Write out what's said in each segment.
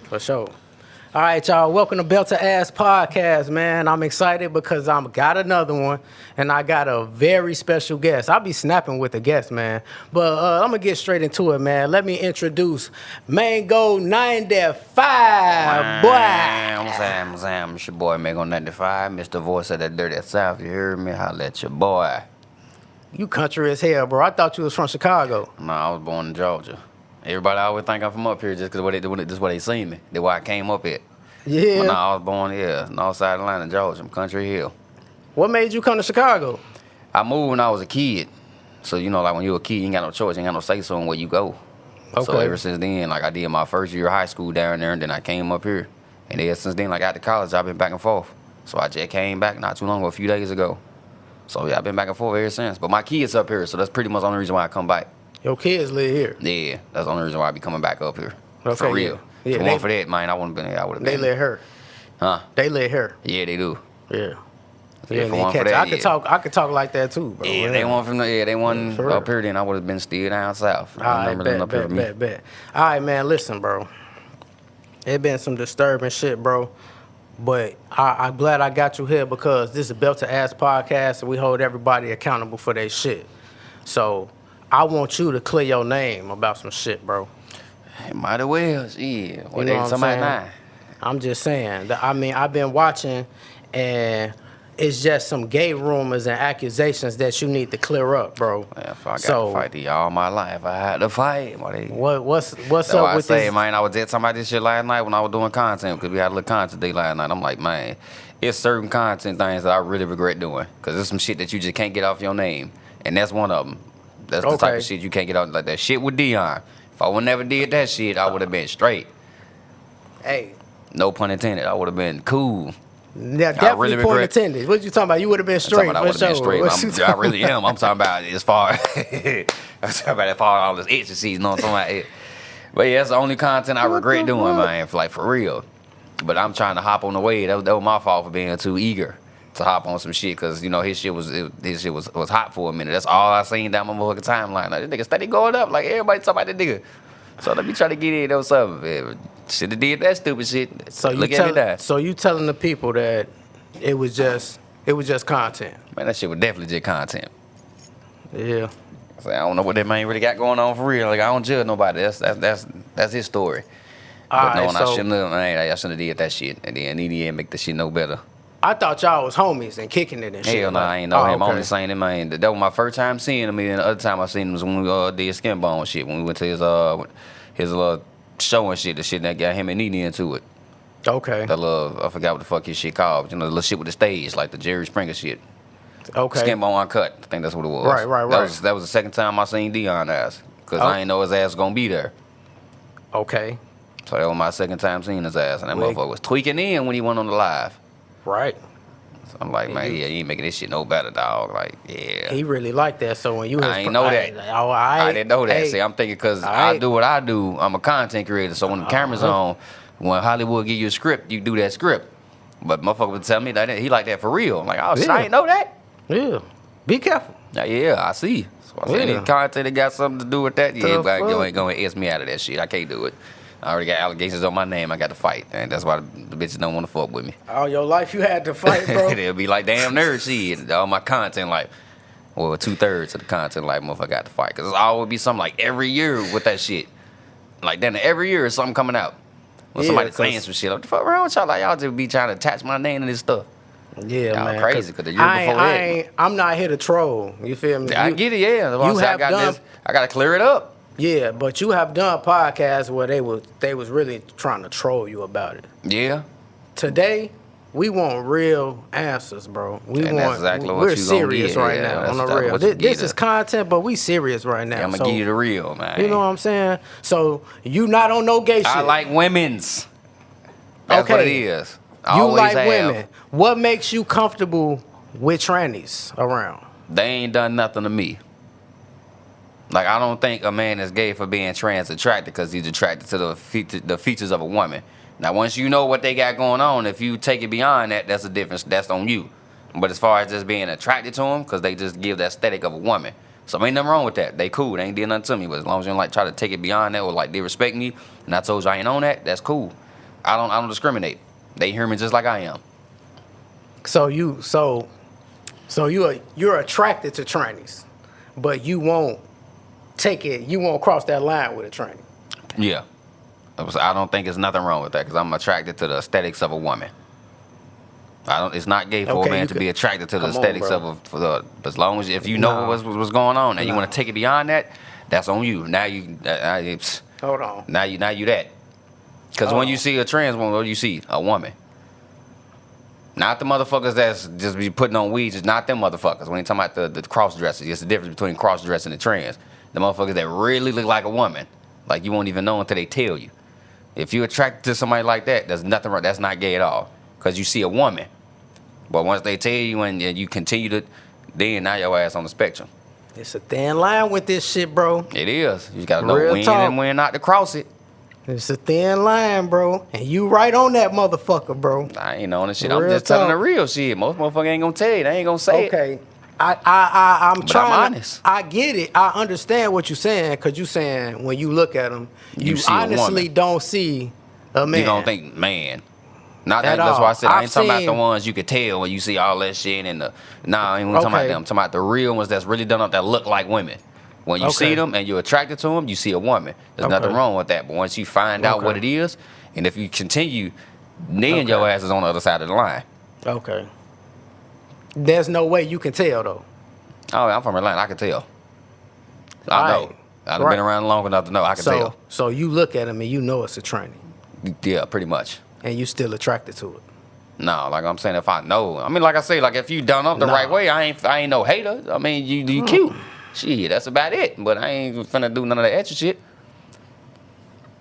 For sure. All right, y'all. Welcome to Belt to Ass Podcast, man. I'm excited because I'm got another one, and I got a very special guest. I'll be snapping with the guest, man. But I'm gonna get straight into it, man. Let me introduce Mango 95, boy. What's It's your boy Migo 95, Mr. Voice of that Dirty South. You heard me? Holla at your boy. You country as hell, bro. I thought you was from Chicago. No, I was born in Georgia. Everybody always think I'm from up here just because this is where they seen me. That's why I came up here. Yeah. But no, I was born here, north side of Atlanta, Georgia. I'm Country Hill. What made you come to Chicago? I moved when I was a kid. So, like when you're a kid, you ain't got no choice. You ain't got no say-so in where you go. Okay. So ever since then, I did my first year of high school down there, and then I came up here. And ever since then, after college, I've been back and forth. So I just came back not too long ago, a few days ago. So yeah, I've been back and forth ever since. But my kids up here, so that's pretty much the only reason why I come back. Your kids live here. Yeah, that's the only reason why I be coming back up here. Okay, For real. Yeah. If it weren't for that, man, I wouldn't have been here. I would have been. They live here. Huh? They live here. Yeah, they do. Yeah. Yeah, and for one for catch, that, I could talk. I could talk like that too, bro. Yeah, they want from the. Yeah, they want For up real. here. Then I would have been still down south. All right, bet. All right, man. Listen, bro. It been some disturbing shit, bro. But I'm glad I got you here because this is a Belt to Ass podcast, and we hold everybody accountable for their shit. So I want you to clear your name about some shit, bro. Might as well. Yeah. What You know they what I'm somebody saying? now? I'm just saying. I mean, I've been watching, and it's just some gay rumors and accusations that you need to clear up, bro. Yeah, if I got to fight these all my life, I had to fight. What's That's up why with I say, this? man, I was just talking about this shit last night when I was doing content because we had a little content day last night. I'm like, man, it's certain content things that I really regret doing because there's some shit that you just can't get off your name, and that's one of them. That's the type Okay. of shit you can't get off, like that shit with Dion. If I would never did that shit, I would have been straight. Hey, No pun intended. I would have been cool. yeah, definitely really point regret- intended. What you talking about? You would have been I'm straight talking about I for would have sure. been What straight. you I talking really am. I'm talking about as far. I'm talking about as far as all this extra season. You know what I'm talking about? But yeah, that's the only content I regret doing, man. For real. But I'm trying to hop on the wave. That was my fault for being too eager to hop on some shit because his shit was hot for a minute. That's all I seen down my motherfucking timeline. Like, this nigga steady going up. Like everybody talking about that nigga. So let me try to get in. That was something. Should have did that stupid shit. So Look at me now. So you telling the people that it was just content? Man, that shit was definitely just content. Yeah. So I don't know what that man really got going on for real. Like I don't judge nobody. That's his story. But All no, right, I so shouldn't have. Man, I shouldn't have did that shit. And then he didn't make the shit no better. I thought y'all was homies and kicking it and shit. Hell no, like- I ain't know him. okay. Only seen him, man. That was my first time seeing him. And the other time I seen him was when we did skin bone shit. When we went to his little show and shit. The shit that got him and Nene into it. Okay. That little, I forgot what the fuck his shit called. The little shit with the stage, like the Jerry Springer shit. Okay. Skin bone uncut. I think that's what it was. Right. That was the second time I seen Dion ass. Because Oh. I ain't know his ass was gonna be there. Okay. So that was my second time seeing his ass. And that Wait. motherfucker was tweaking in when he went on the live. Right. So I'm like, man, yeah, you ain't making this shit no better, dog. Like, yeah. He really liked that. So when you, I ain't know that. I didn't know that. Hey, See, I'm thinking because all I right. do what I do. I'm a content creator. So when the camera's on, when Hollywood give you a script, you do that script. But motherfucker would tell me that he like that for real. I'm like, oh, shit, Yeah. I ain't know that. Yeah. Be careful. Yeah, I see. So I said, Yeah. any content that got something to do with that, yeah, The but you fuck? ain't gonna ask me out of that shit. I can't do it. I already got allegations on my name. I got to fight, and that's why the bitches don't want to fuck with me. All your life you had to fight, bro. They'll be like, damn nerd shit. All my content, like, well, 2/3 of the content, like, motherfucker got to fight. Because it's always be something like every year with that shit. Like, then every year is something coming out. When Yeah, somebody 'cause- saying some shit, what the fuck wrong with y'all? Like, y'all just be trying to attach my name to this stuff. Yeah, Y'all man. crazy, 'cause the year before that- I'm not here to troll. You feel me? I get it, yeah. That's why I you say have done- I got to clear it up. Yeah, but you have done podcasts where they was really trying to troll you about it. Yeah. Today, we want real answers, bro. And that's exactly what we're you gonna serious get. right Yeah, now that's on the exactly real. what you This get. is content, but we serious right now. I'm going so, to give you the real, man. you know what I'm saying? So you not on no gay shit. I like women's. That's what it Okay. is. I You always like have. women. What makes you comfortable with trannies around? They ain't done nothing to me. Like, I don't think a man is gay for being trans attracted because he's attracted to the features of a woman. Now, once you know what they got going on, if you take it beyond that, that's a difference. That's on you. But as far as just being attracted to them, because they just give that aesthetic of a woman. So ain't nothing wrong with that. They cool. They ain't did nothing to me. But as long as you don't like try to take it beyond that or like they respect me, and I told you I ain't on that, that's cool. I don't discriminate. They human just like I am. So you're attracted to trannies, but you won't you won't cross that line with a tranny. Yeah. I don't think there's nothing wrong with that because I'm attracted to the aesthetics of a woman. It's not gay for a man to be attracted to the aesthetics as long as if you know what's going on and you want to take it beyond that, that's on you. Now Hold on. Now you that. Because when you see a trans woman, what do you see? A woman. Not the motherfuckers that's just be putting on weeds. It's not them motherfuckers. When you talking about the cross dressers, it's the difference between cross dressing and trans. The motherfuckers that really look like a woman, like you won't even know until they tell you. If you're attracted to somebody like that, there's nothing wrong. That's not gay at all. Because you see a woman. But once they tell you and you continue to, then now your ass on the spectrum. It's a thin line with this shit, bro. It is. You gotta know Real when talk. and when not to cross it. It's a thin line, bro. And you right on that motherfucker, bro. I ain't on the shit. Real I'm just telling talk. the real shit. Most motherfuckers ain't gonna tell you. They ain't gonna say it. Okay. I'm But trying. I'm honest. I get it. I understand what you're saying because you're saying when you look at them, you see a honestly woman. don't see a man. You don't think, man. Not At that, that's all. why I said I ain't I've talking about the seen- ones you could tell when you see all that shit and I ain't even talking about Okay. them. I'm talking about the real ones that's really done up that look like women. When you see Okay. them and you're attracted to them, you see a woman. There's nothing Okay. wrong with that. But once you find out Okay. what it is, and if you continue, then your ass is on the other side of the line. Okay. There's no way you can tell though. Oh, I'm from Atlanta. I can tell. I know. Right. I've Right. been around long enough to know I can tell. So you look at him and you know it's a tranny, Yeah, pretty much. and you still attracted to it. No, like I'm saying, if I know, I mean, like I say, like if you done up the Nah. right way, I ain't no hater. I mean, you cute. Shit, that's about it. But I ain't finna do none of that extra shit.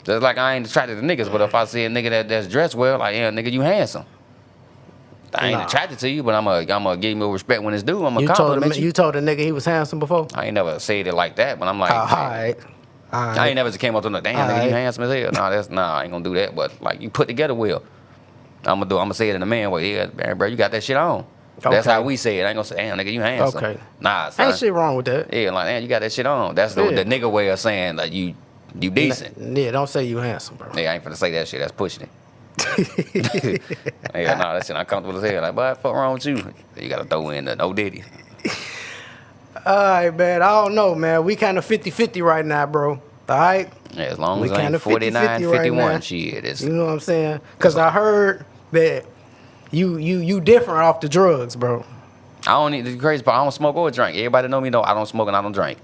Just like I ain't attracted to niggas, but if I see a nigga that's dressed well, like, yeah, nigga, you handsome. I ain't Nah. attracted to you, but I'm gonna give you respect when it's due. I'm gonna You told him compliment you. you told a nigga he was handsome before. I ain't never said it like that, but I'm like, All right. I ain't never just came up to him, damn, nigga, Alright. you handsome as hell. I ain't gonna do that. But like, you put together well. I'm gonna say it in a man way. Yeah, man, bro, you got that shit on. That's Okay. how we say it. I ain't gonna say, damn, nigga, you handsome. Okay. Nah, son. Ain't shit wrong with that. Yeah, like, damn, you got that shit on. That's the Yeah. nigga way of saying like you decent. Yeah, don't say you handsome, bro. Yeah, I ain't finna say that shit. That's pushing it. Yeah, nah, that shit uncomfortable as hell. Like, what the fuck wrong with you? You gotta throw in the no diddy. All right, man. I don't know, man. We kind of 50-50 right now, bro. All right? Yeah, as long We as it ain't kinda 49, 50-50 right 51, now. shit. It's, You know what I'm saying? Because I heard that you different off the drugs, bro. I don't need the crazy part. I don't smoke or drink. Everybody know me. Know I don't smoke and I don't drink.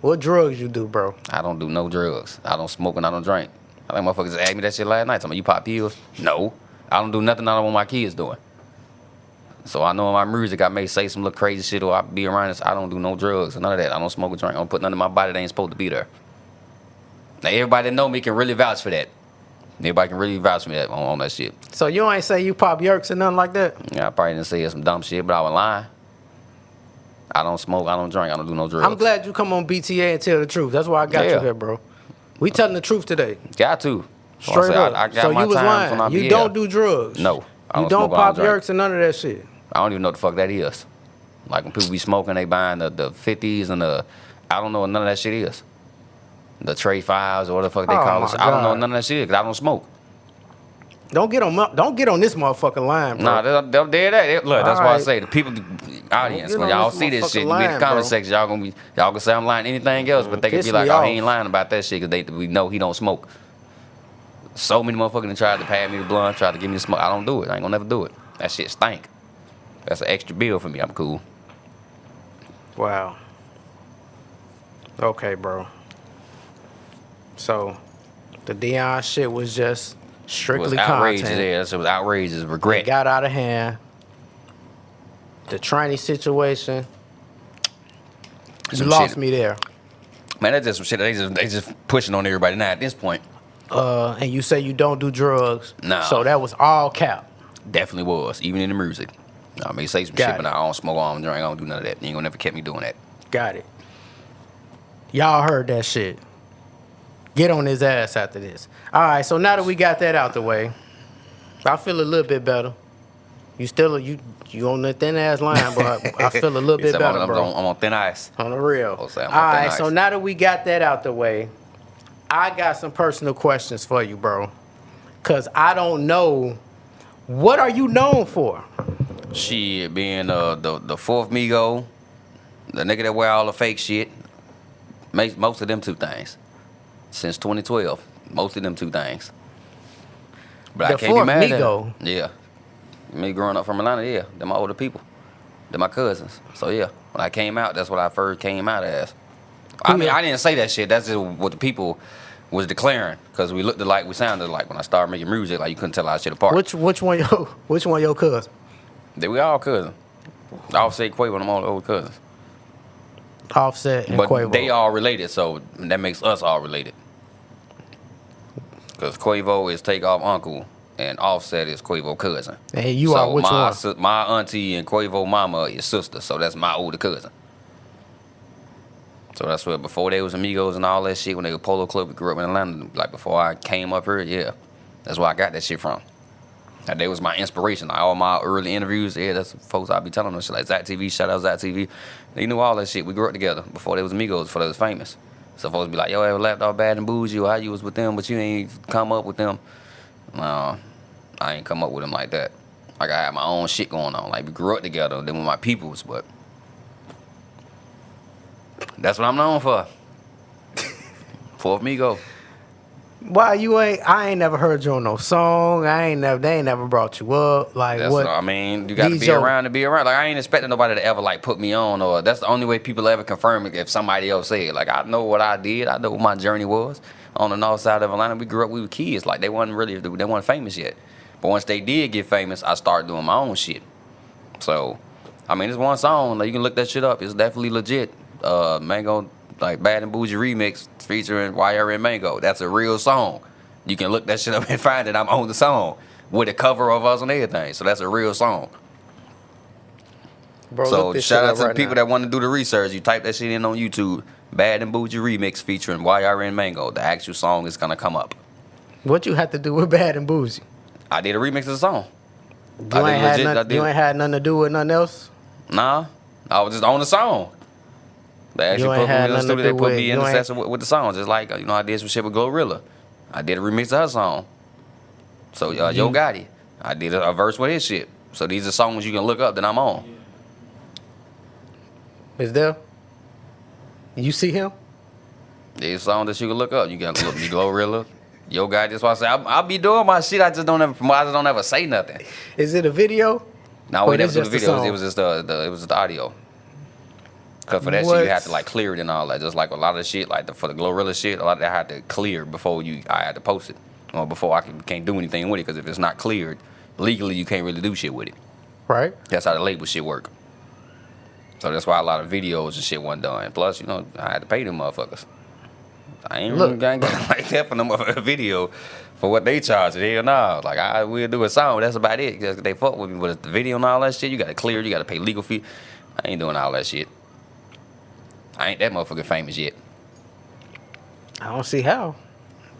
What drugs you do, bro? I don't do no drugs. I don't smoke and I don't drink. I think motherfuckers asked me that shit last night. Tell me, you pop pills? No. I don't do nothing I don't want my kids doing. So I know in my music I may say some little crazy shit or I be around this. I don't do no drugs or none of that. I don't smoke or drink. I don't put nothing in my body that ain't supposed to be there. Now everybody that know me can really vouch for that. Everybody can really vouch for me that on that shit. So you ain't say you pop yerks or nothing like that? Yeah, I probably didn't say some dumb shit, but I was lying. I don't smoke, I don't drink, I don't do no drugs. I'm glad you come on BTA and tell the truth. That's why I got you Yeah. here, bro. We telling the truth today. Got to. So I Straight said, up. I got So my you was times when I lying. be You don't do drugs. No. I You don't don't smoke, I pop don't drink. yerks and none of that shit. I don't even know what the fuck that is. Like when people be smoking, they buying the 50s and I don't know what none of that shit is. The Trey 5s or what the fuck they Oh call my it. I don't know God. what none of that shit is because I don't smoke. Don't get on this motherfucking line, bro. Nah, they'll dare that. Look, that's why I Alright. say the people, the audience, Don't when get on y'all this see this motherfucking shit, you be in the line, comment bro. section, y'all gonna say I'm lying anything else, but they can Piss be like, me oh, off. he ain't lying about that shit because we know he don't smoke. So many motherfuckers done tried to pass me the blunt, tried to give me the smoke. I don't do it. I ain't gonna never do it. That shit stink. That's an extra bill for me. I'm cool. Wow. Okay, So, the Dion shit was just It strictly was outrageous. content. Yeah, that shit was outrageous. It Regret. got out of hand. The tranny situation. You Some lost shit. me there. Man, that's just some shit. They just pushing on everybody now at this point. And you say you don't do drugs. No. So that was all cap. Definitely was, even in the music. I may say some Got shit, it. but I don't smoke, I don't drink, I don't do none of that. You ain't gonna never keep me doing that. Got it. Y'all heard that shit. Get on his ass after this. All right, so now that we got that out the way, I feel a little bit better. You still you on the thin ass line, but I feel a little bit better, bro. I'm on thin ice. On the real. I'll say I'm All on thin right, ice. so now that we got that out the way, I got some personal questions for you, bro. Cause I don't know. What are you known for? Shit, being the fourth Migo, the nigga that wear all the fake shit. Most of them two things. Since 2012, most of them two things. But The I can't be fourth mad at Migo. it. Yeah. Me growing up from Atlanta, yeah. They're my older people. They're my cousins. So yeah, when I came out, that's what I first came out as. I mean, I didn't say that shit. That's just what the people was declaring. Because we looked alike, we sounded alike. When I started making music, like you couldn't tell our shit apart. Which one your cousin? We all cousins. Offset, Quavo, them all old cousins. Offset and But Quavo. they all related, so that makes us all related. Because Quavo is Takeoff uncle, and Offset is Quavo cousin. And you are which one? My auntie and Quavo mama is sister, so that's my older cousin. So that's what, before they was Amigos and all that shit, when they were Polo Club, we grew up in Atlanta, like before I came up here, yeah. That's where I got that shit from. And they was my inspiration. Like all my early interviews, yeah, that's folks I be telling them shit like Zach TV, shout out Zach TV. They knew all that shit. We grew up together before they was Amigos, before they was famous. So folks be like, yo, ever left off Bad and Bougie, or how you was with them, but you ain't come up with them. No, I ain't come up with them like that. Like I had my own shit going on. Like we grew up together, them were my peoples, but that's what I'm known for. Fourth Migo. Why you ain't? I ain't never heard you on no song. They ain't never brought you up. Like That's what? I mean, you got to these be your- around to be around. Like I ain't expecting nobody to ever like put me on, or that's the only way people ever confirm it if somebody else say it. Like I know what I did. I know what my journey was on the north side of Atlanta. We grew up. We were kids. Like they weren't famous yet. But once they did get famous, I started doing my own shit. So, I mean, it's one song. Like you can look that shit up. It's definitely legit. Mango, like Bad and Bougie remix featuring YRN Mango. That's a real song. You can look that shit up and find that I'm on the song with a cover of us and everything. So that's a real song. Bro, So look this shout shit out up to the right people now. that want to do the research. You type that shit in on YouTube. Bad and Bougie remix featuring YRN Mango. The actual song is gonna come up. What you had to do with Bad and Bougie? I did a remix of the song. You ain't had nothing to do with nothing else. Nah, I was just on the song. They actually You ain't put me had in the nothing to studio. They do put with- me in you the ain't- session with the song, just like I did some shit with Glorilla. I did a remix of her song. So Yo Gotti, I did a verse with his shit. So these are songs you can look up that I'm on. Is there? You see him? These songs that you can look up. You can look me Glorilla, Yo Gotti. That's why I say I'll be doing my shit. I just don't ever say nothing. Is it a video? No, Or we never it's do the just the videos. song? It was just the audio. Cause for that shit, What? you have to like clear it and all that. Just like a lot of the shit, like for the Glorilla shit, a lot of that I had to clear before I had to post it, or before I can't do anything with it. Cause if it's not cleared legally, you can't really do shit with it. Right. That's how the label shit work. So that's why a lot of videos and shit wasn't done. Plus, I had to pay them motherfuckers. I ain't Look. gonna get like that for no motherfucking video for what they charge. Hell no. Like I will do a song, but that's about it. Just 'cause they fuck with me. But the video and all that shit, you gotta clear it, you gotta pay legal fee. I ain't doing all that shit. I ain't that motherfucker famous yet. I don't see how.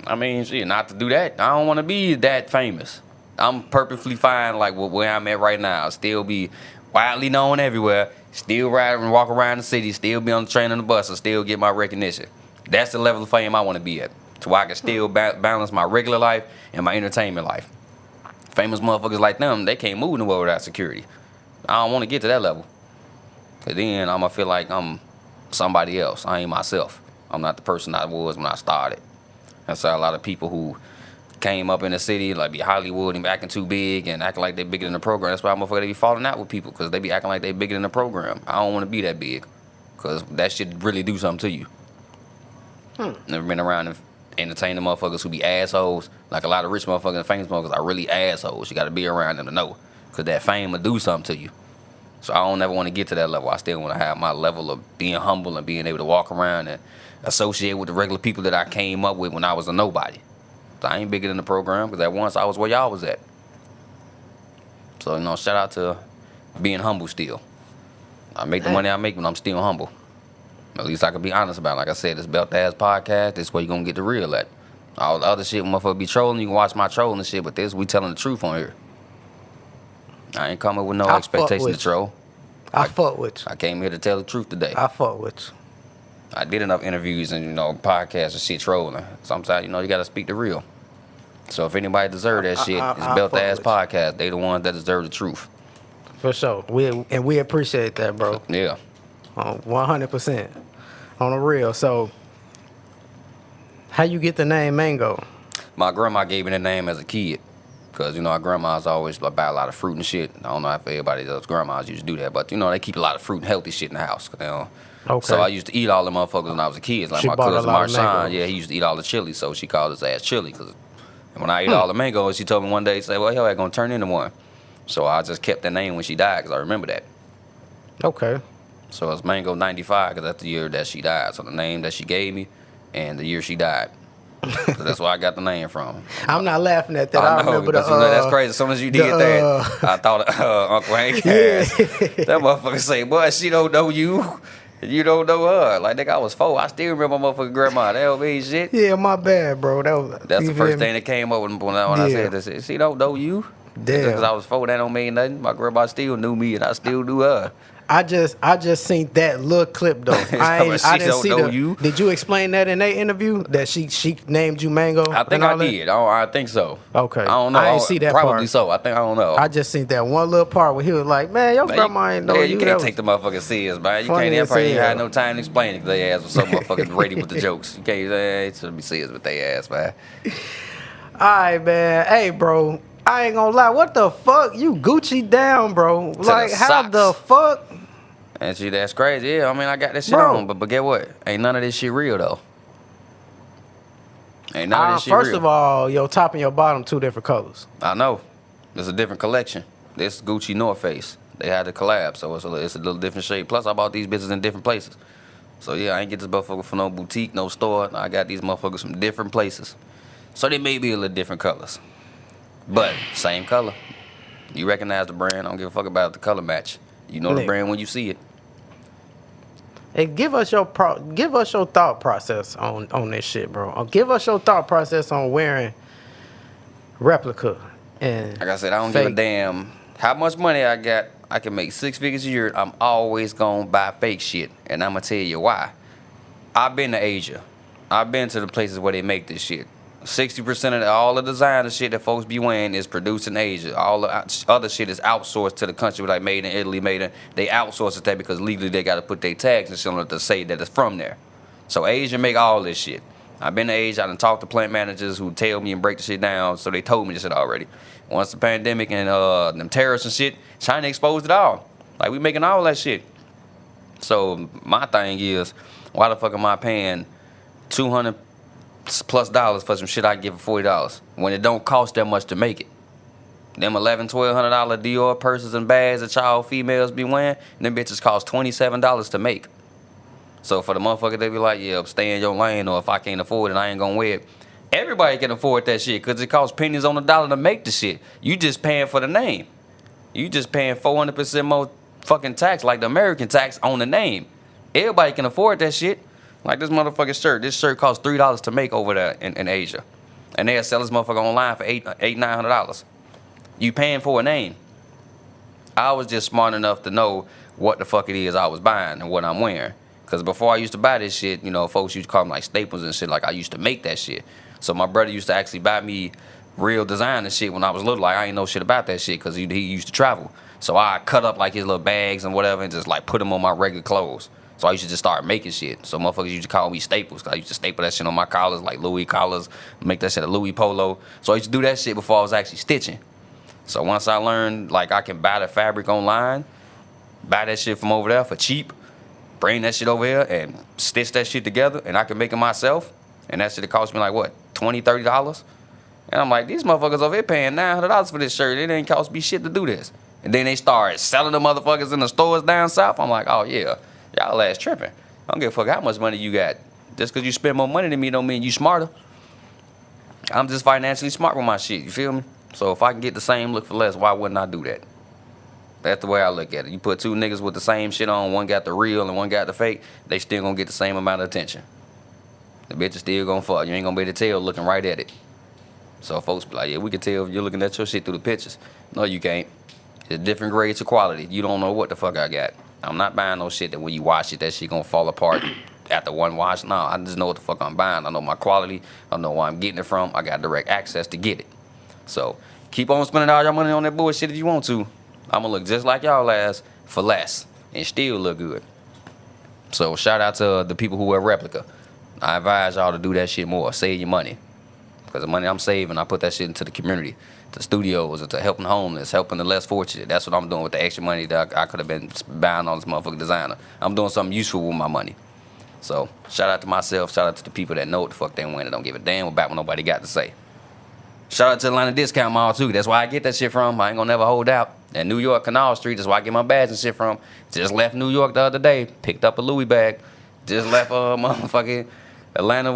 I mean, shit, not to do that. I don't want to be that famous. I'm perfectly fine, like where I'm at right now. Still be widely known everywhere. Still ride and walk around the city. Still be on the train and the bus, and still get my recognition. That's the level of fame I want to be at, so I can still balance my regular life and my entertainment life. Famous motherfuckers like them, they can't move nowhere without security. I don't want to get to that level, cause then I'm gonna feel like I'm somebody else. I ain't myself. I'm not the person I was when I started. That's how a lot of people who came up in the city, like be Hollywood and acting too big and acting like they bigger than the program. That's why motherfuckers they be falling out with people, because they be acting like they bigger than the program. I don't want to be that big, because that should really do something to you. Never been around and entertaining motherfuckers who be assholes. Like a lot of rich motherfuckers and famous motherfuckers are really assholes. You got to be around them to know, because that fame will do something to you. So I don't ever want to get to that level. I still want to have my level of being humble and being able to walk around and associate with the regular people that I came up with when I was a nobody. So I ain't bigger than the program, because at once I was where y'all was at. So, shout out to being humble still. I make the money I make when I'm still humble. At least I can be honest about it. Like I said, this Belt Ass Podcast, this where you going to get the real at. All the other shit, motherfucker be trolling, you can watch my trolling and shit, but this, we telling the truth on here. I ain't coming with no I fuck expectation with to troll. I fuck with you. I came here to tell the truth today. I fuck with you. I did enough interviews and, podcasts and shit trolling. Sometimes, you got to speak the real. So if anybody deserve that shit, it's Belt the Ass Podcast. They the ones that deserve the truth. For sure. We appreciate that, bro. Yeah. 100%. On the real. So, how you get the name Mango? My grandma gave me the name as a kid. Because, our grandmas always buy a lot of fruit and shit. I don't know if everybody else grandmas used to do that. But, they keep a lot of fruit and healthy shit in the house. Okay. So I used to eat all the motherfuckers when I was a kid. Like She my bought a cousin lot of Marshawn, mangoes. yeah, he used to eat all the chili. So she called his ass Chili. Cause when I ate all the mangoes, she told me one day, say, well, hell, I going to turn into one. So I just kept that name when she died because I remember that. Okay. So it's Mango 95 because that's the year that she died. So the name that she gave me and the year she died. So that's where I got the name from. I'm not laughing at that. I remember but that's crazy. As soon as you did that, I thought Uncle Hank ass. That motherfucker say, boy, she don't know you. You don't know her. Like, nigga, I was 4. I still remember my motherfucking grandma. That don't mean shit. Yeah, my bad, bro. That's the first thing that came up when I said this. She don't know you. Damn. Because I was 4, that don't mean nothing. My grandma still knew me, and I still knew her. I just seen that little clip though. I didn't see the. Did you explain that in that interview that she named you Mango? I think I did. I think so. Okay. I don't know. I didn't see that probably part. so. I don't know. I just seen that one little part where he was like, "Man, your grandma ain't know you." You can't take the motherfucking serious, man. You can't. Probably had no time to explain it because they ass was so motherfucking ready with the jokes. You can't. It should be serious with they ass, man. All right, man. Hey, bro. I ain't gonna lie. What the fuck? You Gucci down, bro? Like, how the fuck? And shit, that's crazy. Yeah, I mean, I got this shit Bro. on, but get what? Ain't none of this shit real, though. Ain't none of this shit real. First of all, your top and your bottom, 2 different colors. I know. It's a different collection. This Gucci North Face. They had to collab, so it's a little different shape. Plus, I bought these bitches in different places. So, yeah, I ain't get this motherfucker from no boutique, no store. I got these motherfuckers from different places. So, they may be a little different colors. But, same color. You recognize the brand. I don't give a fuck about the color match. You know the brand when you see it. Hey, give us your thought process on this shit, bro. Give us your thought process on wearing replica and like I said, I don't give a damn how much money I got. I can make 6 figures a year. I'm always gonna buy fake shit, and I'm gonna tell you why. I've been to Asia. I've been to the places where they make this shit. 60% of all the designer shit that folks be wearing is produced in Asia. All the other shit is outsourced to the country, like made in Italy, they outsource it that because legally they got to put their tags and shit on it to say that it's from there. So Asia make all this shit. I've been to Asia. I done talked to plant managers who tell me and break the shit down, so they told me this shit already. Once the pandemic and them terrorists and shit, China exposed it all. Like, we making all that shit. So my thing is, why the fuck am I paying $200+ for some shit I can get for $40 when it don't cost that much to make it? Them $1,100-$1,200 Dior purses and bags that y'all females be wearing, them bitches cost $27 to make. So for the motherfucker, they be like, yeah, stay in your lane, or if I can't afford it, I ain't gonna wear it. Everybody can afford that shit because it costs pennies on the dollar to make the shit. You just paying for the name. You just paying 400% more fucking tax, like the American tax on the name. Everybody can afford that shit. Like this motherfucking shirt. This shirt costs $3 to make over there in Asia. And they'll sell this motherfucker online for $900. You paying for a name. I was just smart enough to know what the fuck it is I was buying and what I'm wearing. Because before I used to buy this shit, folks used to call them like staples and shit. Like, I used to make that shit. So my brother used to actually buy me real design and shit when I was little. Like, I ain't know shit about that shit because he used to travel. So I cut up like his little bags and whatever and just like put them on my regular clothes. So I used to just start making shit. So motherfuckers used to call me staples. Cause I used to staple that shit on my collars, like Louis collars, make that shit a Louis polo. So I used to do that shit before I was actually stitching. So once I learned, like, I can buy the fabric online, buy that shit from over there for cheap, bring that shit over here and stitch that shit together, and I can make it myself, and that shit cost me like, what, $20, $30? And I'm like, these motherfuckers over here paying $900 for this shirt. It ain't cost me shit to do this. And then they start selling the motherfuckers in the stores down south. I'm like, oh, yeah, y'all ass tripping. I don't give a fuck how much money you got. Just because you spend more money than me don't mean you smarter. I'm just financially smart with my shit, you feel me? So if I can get the same look for less, why wouldn't I do that? That's the way I look at it. You put 2 niggas with the same shit on, one got the real and one got the fake, they still gonna get the same amount of attention. The bitch is still gonna fuck. You ain't gonna be able to tell looking right at it. So folks be like, yeah, we can tell if you're looking at your shit through the pictures. No, you can't. It's different grades of quality. You don't know what the fuck I got. I'm not buying no shit that when you wash it, that shit gonna fall apart after one wash. No, I just know what the fuck I'm buying. I know my quality. I know where I'm getting it from. I got direct access to get it. So keep on spending all your money on that bullshit if you want to. I'm gonna look just like y'all ass for less and still look good. So shout out to the people who wear replica. I advise y'all to do that shit more. Save your money. Because the money I'm saving, I put that shit into the community, to studios, into helping homeless, helping the less fortunate. That's what I'm doing with the extra money that I could have been buying on this motherfucking designer. I'm doing something useful with my money. So shout out to myself. Shout out to the people that know what the fuck they win and don't give a damn about what nobody got to say. Shout out to Atlanta Discount Mall, too. That's where I get that shit from. I ain't gonna never hold out. And New York, Canal Street, that's where I get my bags and shit from. Just left New York the other day. Picked up a Louis bag. Just left motherfucking Atlanta,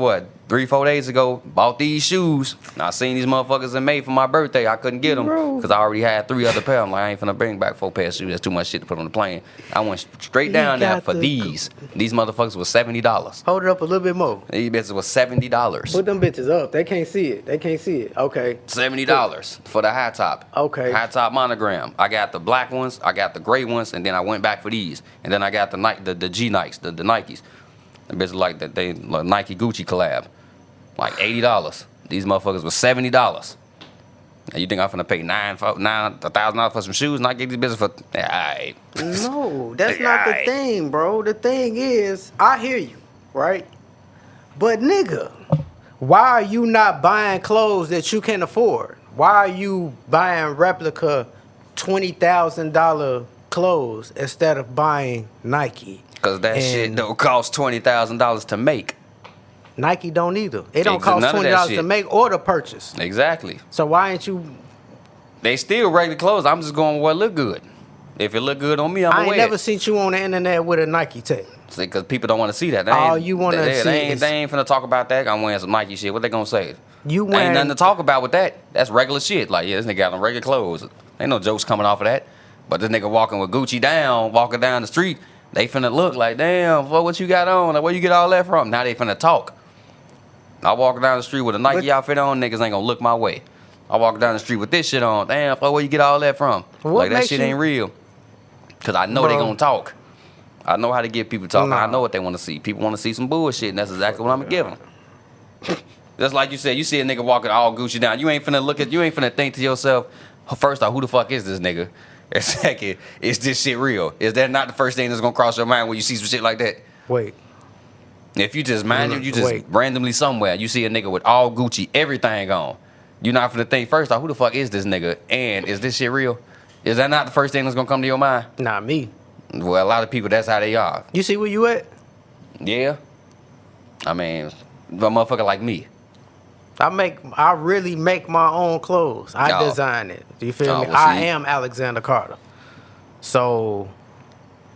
3-4 days ago. Bought these shoes. I seen these motherfuckers in May for my birthday. I couldn't get them because I already had 3 other pairs. I'm like, I ain't finna bring back 4 pairs of shoes. That's too much shit to put on the plane. I went straight down there for these. These motherfuckers was $70. Hold it up a little bit more. These bitches was $70. Put them bitches up. They can't see it. They can't see it. Okay. $70 for the high top. Okay. High top monogram. I got the black ones. I got the gray ones, and then I went back for these. And then I got the G Nikes, the Nikes. The bitch like that they like Nike Gucci collab, like $80. These motherfuckers was $70. Now you think I'm finna pay $1,000 for some shoes and I get these bitches for? Alright. No, that's not the thing, bro. The thing is, I hear you, right? But nigga, why are you not buying clothes that you can afford? Why are you buying replica $20,000 clothes instead of buying Nike? Because that shit don't cost $20,000 to make. Nike don't either. It don't cost $20 to make or to purchase. Exactly. So why ain't you? They still regular clothes. I'm just going with what look good. If it look good on me, I'm gonna wear it. I ain't never seen you on the internet with a Nike tag. See, because people don't want to see that. All you want to see they ain't finna talk about that. I'm wearing some Nike shit. What they gonna say? You wearing? Ain't nothing to talk about with that. That's regular shit. Like, yeah, this nigga got on regular clothes. Ain't no jokes coming off of that. But this nigga walking with Gucci walking down the street, they finna look like, damn, what you got on? Like, where you get all that from? Now they finna talk. I walk down the street with a Nike outfit on, niggas ain't gonna look my way. I walk down the street with this shit on, damn, where you get all that from? Like, that shit ain't real. Because I know they gonna talk. I know how to get people talking. I know what they want to see. People want to see some bullshit, and that's exactly what I'm gonna give them. Just like you said, you see a nigga walking all Gucci down. You ain't finna think to yourself, first off, who the fuck is this nigga? And second, is this shit real? Is that not the first thing that's gonna cross your mind when you see some shit like that? Wait. If you just randomly somewhere, you see a nigga with all Gucci, everything on. You're not finna think, first off, who the fuck is this nigga? And is this shit real? Is that not the first thing that's gonna come to your mind? Not me. Well, a lot of people, that's how they are. You see where you at? Yeah. I mean, a motherfucker like me. I really make my own clothes. I design it. Do you feel me? Well, I am Alexander Carter. So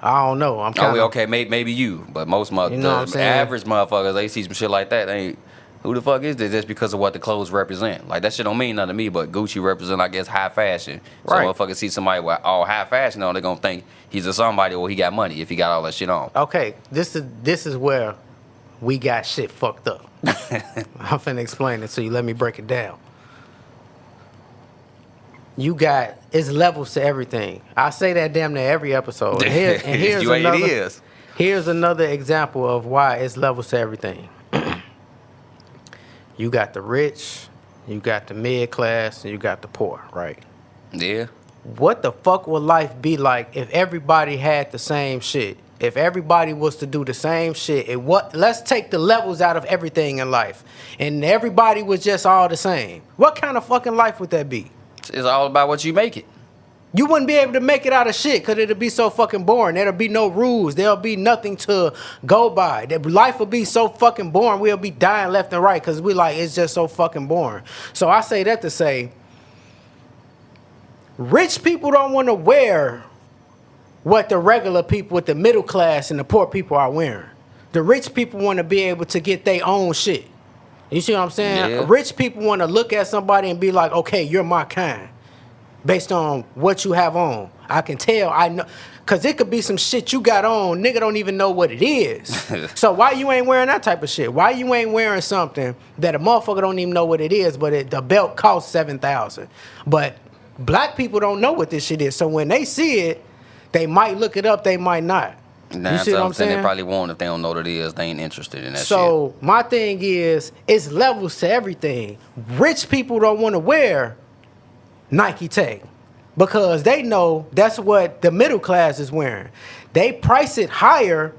I don't know. I'm kind of okay. Maybe you, but most average motherfuckers, they see some shit like that. They ain't. Who the fuck is this? Just because of what the clothes represent. Like, that shit don't mean nothing to me, but Gucci represent, I guess, high fashion. So right. motherfuckers see somebody with all high fashion on, they gonna think he's a somebody or he got money if he got all that shit on. Okay, this is where we got shit fucked up. I'm finna explain it to you. Let me break it down. It's levels to everything. I say that damn near every episode. Here's another example of why it's levels to everything. You got the rich, you got the mid class, and you got the poor, right? Yeah. What the fuck would life be like if everybody had the same shit? If everybody was to do the same shit, let's take the levels out of everything in life, and everybody was just all the same. What kind of fucking life would that be? It's all about what you make it. You wouldn't be able to make it out of shit because it'd be so fucking boring. There'll be no rules. There'll be nothing to go by. Life would be so fucking boring. We'll be dying left and right because it's just so fucking boring. So I say that to say, rich people don't want to wear what the regular people with the middle class and the poor people are wearing. The rich people want to be able to get their own shit. You see what I'm saying? Yeah. Rich people want to look at somebody and be like, okay, you're my kind. Based on what you have on. I can tell, I know. Because it could be some shit you got on, nigga don't even know what it is. So why you ain't wearing that type of shit? Why you ain't wearing something that a motherfucker don't even know what it is, but the belt costs $7,000. But black people don't know what this shit is. So when they see it, they might look it up, they might not. Nah, You see what I'm saying? They probably won't if they don't know what it is. They ain't interested in that shit. So my thing is, it's levels to everything. Rich people don't want to wear Nike Tech because they know that's what the middle class is wearing. They price it higher,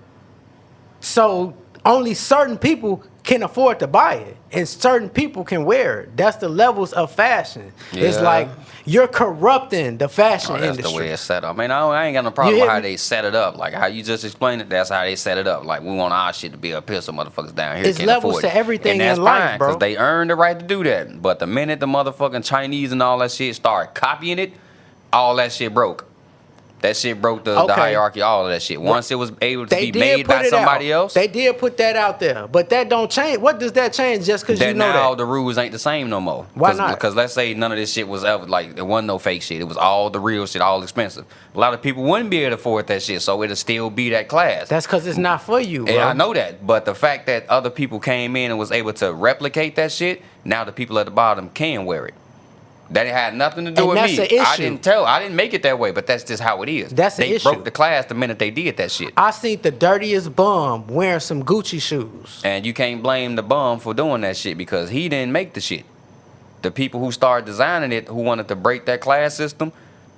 so only certain people can afford to buy it, and certain people can wear it. That's the levels of fashion. It's Yeah. like you're corrupting the fashion That's industry. the way it's set up. I mean, I ain't got no problem You with hear how me? they set it up. Like how you just explained it, that's how they set it up. Like we want our shit to be up here, so motherfuckers down here It's can't levels afford it. to everything and that's in life, fine, bro. because they earned the right to do that. But the minute the motherfucking Chinese and all that shit start copying it, all that shit broke. That shit broke the Okay. hierarchy, all of that shit. Once it was able to They be did made put by it somebody out. else, They did put that out there, but that don't change. What does that change just because you then know now that? the rules ain't the same no more. Why not? Because let's say none of this shit was ever like there wasn't no fake shit. It was all the real shit, all expensive. A lot of people wouldn't be able to afford that shit, so it'll still be that class. That's because it's not for you, bro. Yeah, I know that, but the fact that other people came in and was able to replicate that shit, now the people at the bottom can wear it. That had nothing to do And with that's me. the I issue. I didn't make it that way, but that's just how it is. That's the they issue. broke the class the minute they did that shit. I seen the dirtiest bum wearing some Gucci shoes. And you can't blame the bum for doing that shit because he didn't make the shit. The people who started designing it, who wanted to break that class system,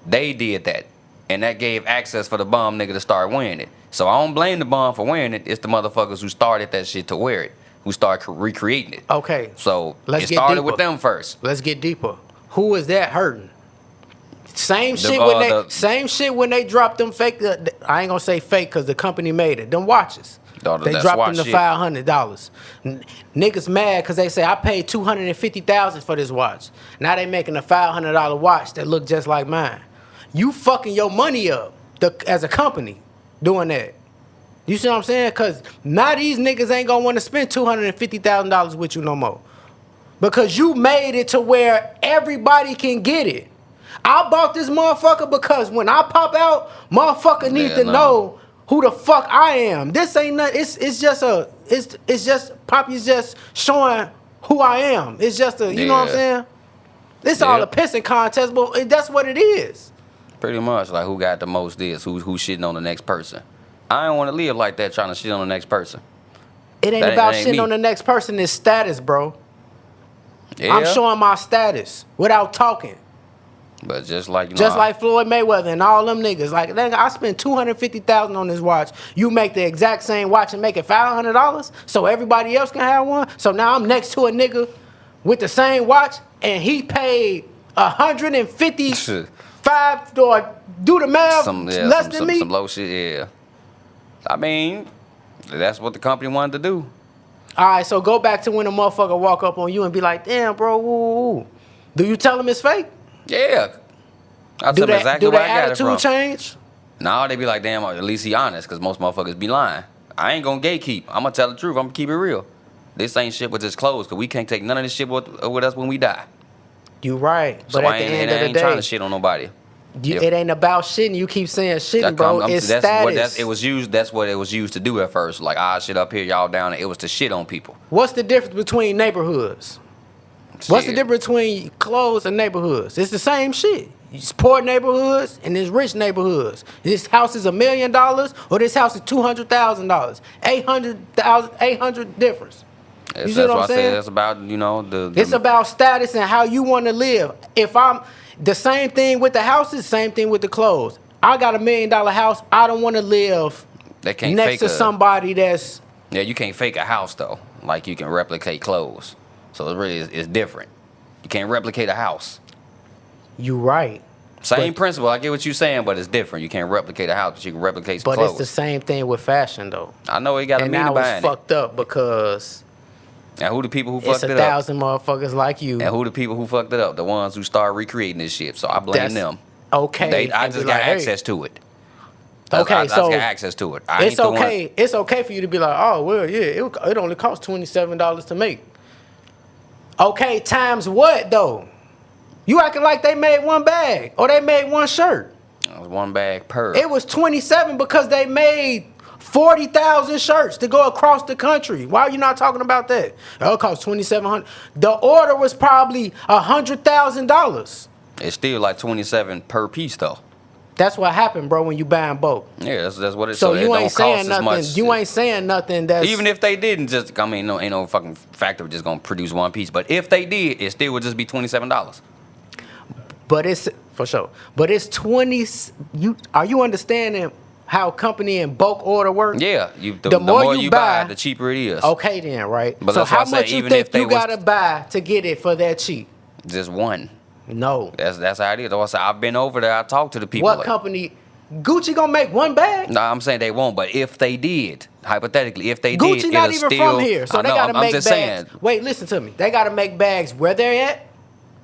they did that. And that gave access for the bum nigga to start wearing it. So I don't blame the bum for wearing it. It's the motherfuckers who started that shit to wear it, who started recreating it. Okay. So Let's it get started deeper. with them first. Let's get deeper. Who is that hurting? Same The- shit when the- they dropped them fake. I ain't gonna say fake because the company made it. Them watches. They That's dropped watch them to shit. $500. Niggas mad because they say I paid $250,000 for this watch. Now they making a $500 watch that look just like mine. You fucking your money up as a company doing that. You see what I'm saying? Because now these niggas ain't gonna want to spend $250,000 with you no more. Because you made it to where everybody can get it. I bought this motherfucker because when I pop out, motherfucker need to know who the fuck I am. This ain't nothing. It's just Poppy's just showing who I am. It's just you know what I'm Yeah. saying? It's all a pissing contest, but that's what it is. Pretty much, like who got the most this, who shitting on the next person. I don't want to live like that trying to shit on the next person. It ain't That about ain't shitting me. on the next person. It's status, bro. Yeah, I'm showing my status without talking. but just like Just like Floyd Mayweather and all them niggas. Like, nigga, I spent $250,000 on this watch. You make the exact same watch and make it $500 so everybody else can have one. So now I'm next to a nigga with the same watch and he paid $155 or do the math less than me. some low shit. Yeah, I mean, that's what the company wanted to do. All right, so go back to when a motherfucker walk up on you and be like, damn, bro, woo. Do you tell him it's fake? Yeah, I Do tell them exactly do where their I got it attitude from. change? Now they be like, damn, at least he honest, because most motherfuckers be lying. I ain't gonna gatekeep. I'm gonna tell the truth. I'm gonna keep it real. This ain't shit with just clothes, because we can't take none of this shit with us when we die. You right, but So at I the ain't, end I of the ain't trying to day, shit on nobody. it ain't about shitting. You keep saying shitting, bro. It's That's status. That's what it was used to do at first. Like, shit up here, y'all down there. It was to shit on people. What's the difference between neighborhoods? What's the Shit. difference between clothes and neighborhoods? It's the same shit. It's poor neighborhoods and there's rich neighborhoods. This house is $1 million or this house is $200,000. 800 difference. You see That's what why I'm I said saying? it's about, the It's about status and how you want to live. If I'm the same thing with the houses, same thing with the clothes. I got $1 million house. I don't want to live they can't next fake to somebody that's. Yeah, you can't fake a house though. Like you can replicate clothes. So it really is different. You can't replicate a house. You right. Same But- principle. I get what you're saying, but it's different. You can't replicate a house, but you can replicate some But clothes. it's the same thing with fashion though. I know it got a And meaning now it's behind it. fucked up because And who the people who it's fucked it up? 1,000 motherfuckers like you. And who the people who fucked it up? The ones who started recreating this shit. So I blame That's them. okay. I and just be got like, hey, access to it. Okay, I just so got access to it. I It's ain't the one- okay. It's okay for you to be like, oh well, yeah, it only costs $27 to make. Okay, times what though? You acting like they made one bag or they made one shirt. It was one bag per. It was 27 because they made 40,000 shirts to go across the country. Why are you not talking about that? Oh, it cost $2,700. The order was probably $100,000. It's still like 27 per piece though. That's what happened, bro, when you buy in bulk. Yeah, that's what it is. So it you don't ain't saying cost as nothing. much. You ain't saying nothing that's Even if they didn't just, I mean, ain't no fucking factory just gonna produce one piece. But if they did, it still would just be $27. But it's for sure. But it's 20. Are you understanding how company in bulk order work? Yeah, the more you buy, the cheaper it is. Okay, then, right? But So that's why how I say, much you even think if they you was- gotta buy to get it for that cheap? Just one. No. That's how it is. That's why I say I've been over there. I talked to the people. What like, company? Gucci gonna make one bag? No, I'm saying they won't. But if they did, hypothetically, if they Gucci did, not it'll even still, from here, so I they know, gotta I'm make just bags. saying. Wait, listen to me. They gotta make bags where they're at,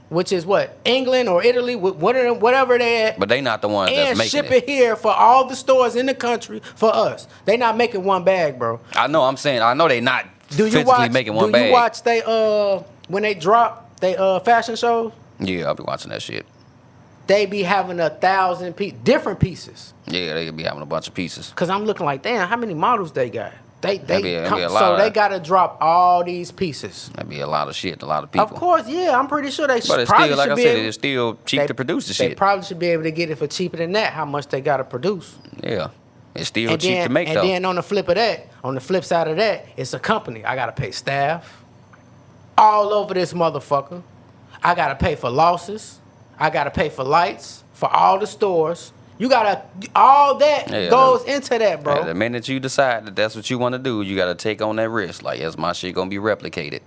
which is what, England or Italy, whatever they're at. But they not the ones and that's making ship it here for all the stores in the country for us. They not making one bag, bro. I know. I'm saying I know they not Do you physically watch? making one do bag. you watch they when they drop they fashion shows? Yeah, I'll be watching that shit. They be having 1,000 different pieces. Yeah, they could be having a bunch of pieces. Cause I'm looking like, damn, how many models they got? That'd be a lot So of they that. gotta drop all these pieces. That'd be a lot of shit, a lot of people. Of course, yeah, I'm pretty sure they But it's probably still, like should I be said, able. it's still cheap They- to produce the They shit. probably should be able to get it for cheaper than that. How much they gotta produce? Yeah, it's still And cheap then, to make and though. then on the flip side of that, it's a company. I gotta pay staff all over this motherfucker. I gotta pay for losses. I gotta pay for lights for all the stores. You gotta all that Yeah, goes into that, bro. Yeah, the minute you decide that that's what you want to do, you got to take on that risk. Like, is my shit gonna be replicated?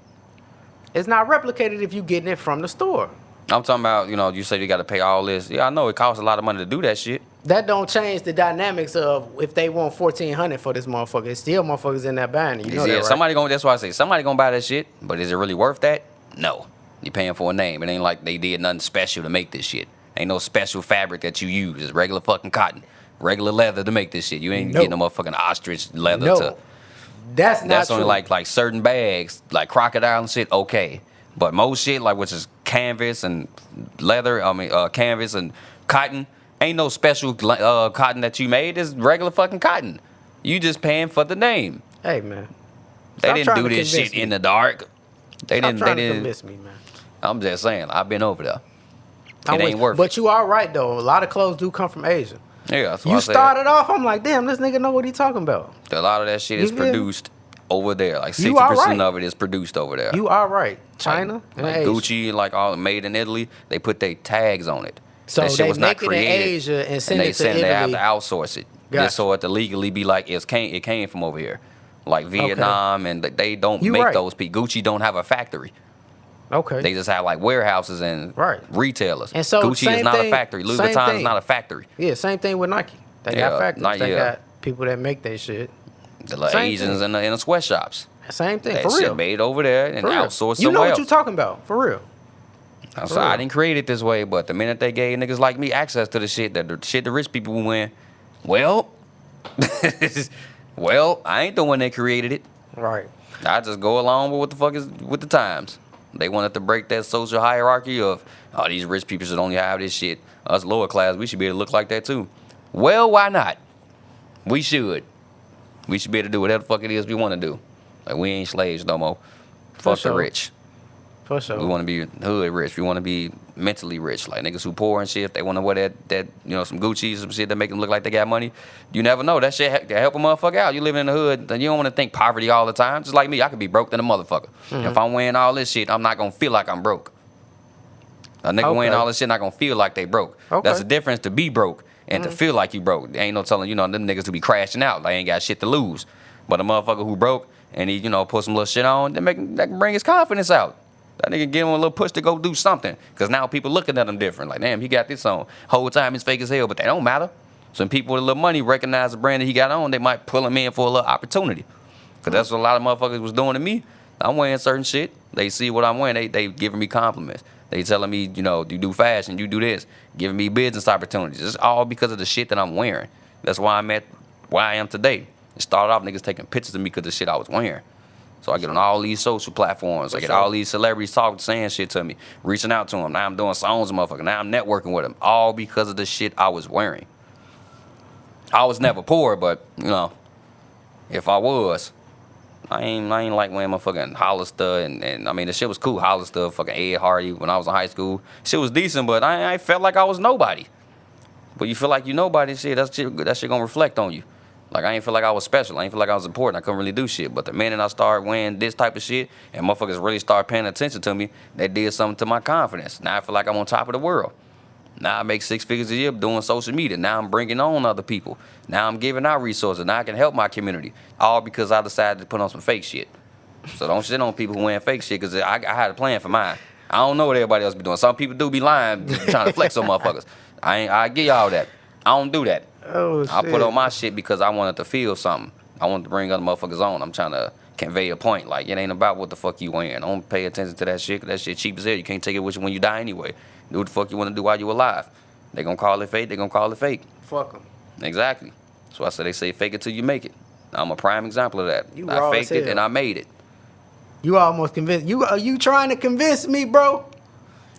It's not replicated if you getting it from the store. I'm talking about, you say you got to pay all this. Yeah, I know it costs a lot of money to do that shit. That don't change the dynamics of if they want $1,400 for this motherfucker. It's still motherfuckers in that buying it. You know that, right? Somebody gonna. That's why I say somebody gonna buy that shit. But is it really worth that? No. You're paying for a name. It ain't like they did nothing special to make this shit. Ain't no special fabric that you use. It's regular fucking cotton, regular leather to make this shit. You ain't No. getting no motherfucking ostrich leather. No, that's not That's only true. like certain bags, like crocodile and shit. Okay, but most shit like which is canvas and leather. Canvas and cotton. Ain't no special cotton that you made. It's regular fucking cotton. You just paying for the name. Hey, man. They Stop didn't trying do to this convince shit me. in the dark. They Stop didn't. trying They to didn't. convince me, man. I'm just saying. I've been over there. I'm It ain't with- worth But you are right, though. A lot of clothes do come from Asia. Yeah, that's what You I said. started off, I'm like, damn, this nigga know what he talking about. A lot of that shit is You feel me? produced over there. Like You are 60% right. of it is produced over there. You are right. China and like Asia. Gucci, like all made in Italy, they put their tags on it. So that shit they was not make it in created, Asia and send they it to They have Italy. to outsource it Gotcha. just so it to legally be like it came from over here, like Vietnam, and they don't You make right. those. Gucci don't have a factory. Okay. They just have like warehouses and Right. retailers. And so Gucci is same not thing- a factory. Louis same Vuitton thing. is not a factory. Yeah, same thing with Nike. They Yeah, got factories. not They yet. got people that make their shit. The like Same Asians thing. in the sweatshops. Same thing, That for shit real. made over there and For real. outsourced You know somewhere what else. you talking about, for real. I'm For sorry, I real. didn't create it this way, but the minute they gave niggas like me access to the shit that the rich people will win, well, I ain't the one that created it. Right. I just go along with what the fuck is with the times. They wanted to break that social hierarchy of, oh, these rich people should only have this shit. Us lower class, we should be able to look like that too. Well, why not? We should. We should be able to do whatever the fuck it is we want to do. Like, we ain't slaves no more. Fuck sure. the rich. For sure. We want to be hood rich. We want to be mentally rich. Like niggas who poor and shit, if they want to wear that some Gucci, some shit that make them look like they got money, you never know. That shit help a motherfucker out. You living in the hood, then you don't want to think poverty all the time. Just like me, I could be broke than a motherfucker. If I'm wearing all this shit, I'm not gonna feel like I'm broke. A nigga wearing Okay. all this shit not gonna feel like they broke. Okay. That's the difference to be broke and to feel like you broke. There ain't no telling, them niggas who be crashing out. They ain't got shit to lose. But a motherfucker who broke and he, put some little shit on, that can bring his confidence out. That nigga give him a little push to go do something. Because now people looking at him different. Like, damn, he got this on. Whole time he's fake as hell, but that don't matter. Some people with a little money recognize the brand that he got on, they might pull him in for a little opportunity. Because that's what a lot of motherfuckers was doing to me. I'm wearing certain shit. They see what I'm wearing. They giving me compliments. They telling me, you do fashion, you do this. Giving me business opportunities. It's all because of the shit that I'm wearing. That's why I'm at where I am today. It started off niggas taking pictures of me because of the shit I was wearing. So I get on all these social platforms. I get all these celebrities talking, saying shit to me, reaching out to them. Now I'm doing songs with motherfuckers. Now I'm networking with them. All because of the shit I was wearing. I was never poor, but, if I was, I ain't like wearing my fucking Hollister and I mean, the shit was cool. Hollister, fucking Ed Hardy when I was in high school. Shit was decent, but I felt like I was nobody. But you feel like you nobody, shit, that shit gonna reflect on you. Like, I ain't feel like I was special. I ain't feel like I was important. I couldn't really do shit. But the minute I started wearing this type of shit and motherfuckers really started paying attention to me, that did something to my confidence. Now I feel like I'm on top of the world. Now I make 6 figures a year doing social media. Now I'm bringing on other people. Now I'm giving out resources. Now I can help my community. All because I decided to put on some fake shit. So don't shit on people who wearing fake shit, because I had a plan for mine. I don't know what everybody else be doing. Some people do be lying, trying to flex on motherfuckers. I give y'all that. I don't do that. Oh, shit. I put on my shit because I wanted to feel something. I wanted to bring other motherfuckers on. I'm trying to convey a point. Like, it ain't about what the fuck you wearing. Don't pay attention to that shit, 'cause that shit cheap as hell. You can't take it with you when you die anyway. Do what the fuck you want to do while you alive. They gonna call it fake. They gonna call it fake. Fuck them. Exactly. So I said they say fake it till you make it. I'm a prime example of that. You raw I as faked it hell. and I made it. You almost convinced. Are you trying to convince me, bro?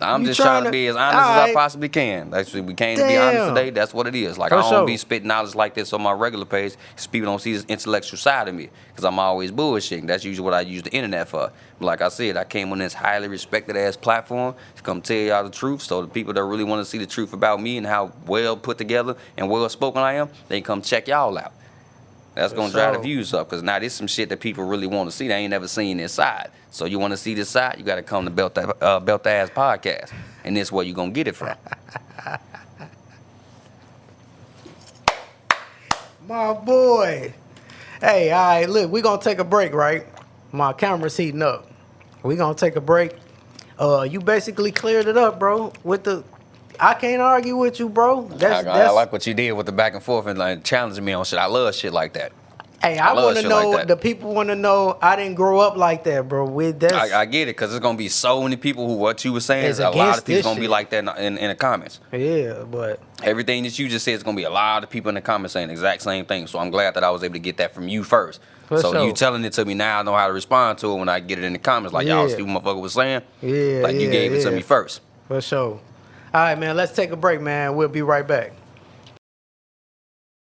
I'm You just trying to tryna- be as honest as I Alright. possibly can. Actually, we came to be honest Damn. today. That's what it is. Like, For I don't sure. be spitting knowledge like this on my regular page, because people don't see this intellectual side of me, because I'm always bullshitting. That's usually what I use the internet for. But like I said, I came on this highly respected ass platform to come tell y'all the truth. So the people that really want to see the truth about me and how well put together and well spoken I am, they can come check y'all out. That's gonna drive the sure. views up, because now this some shit that people really want to see. They ain't never seen this side. So you want to see this side, you got to come to Belt the Ass Podcast, and this where you gonna get it from. My boy. Hey, all right, look, we gonna take a break, right? My camera's heating up. We gonna take a break. You basically cleared it up, bro. I can't argue with you, bro. I like what you did with the back and forth and like challenging me on shit. I love shit like that. Hey, I I love want to shit know. like that. The people want to know. I didn't grow up like that, bro. I get it, because there's gonna be so many people who what you were saying. Is A lot against of people this gonna be shit. like that in the comments. Yeah, but Everything that you just said is gonna be a lot of people in the comments saying the exact same thing. So I'm glad that I was able to get that from you first. For So sure. you telling it to me now, I know how to respond to it when I get it in the comments. Like, y'all Yeah. see what motherfucker was saying? Yeah, Like, you yeah, gave it to yeah. me first. for sure. All right, man. Let's take a break, man. We'll be right back.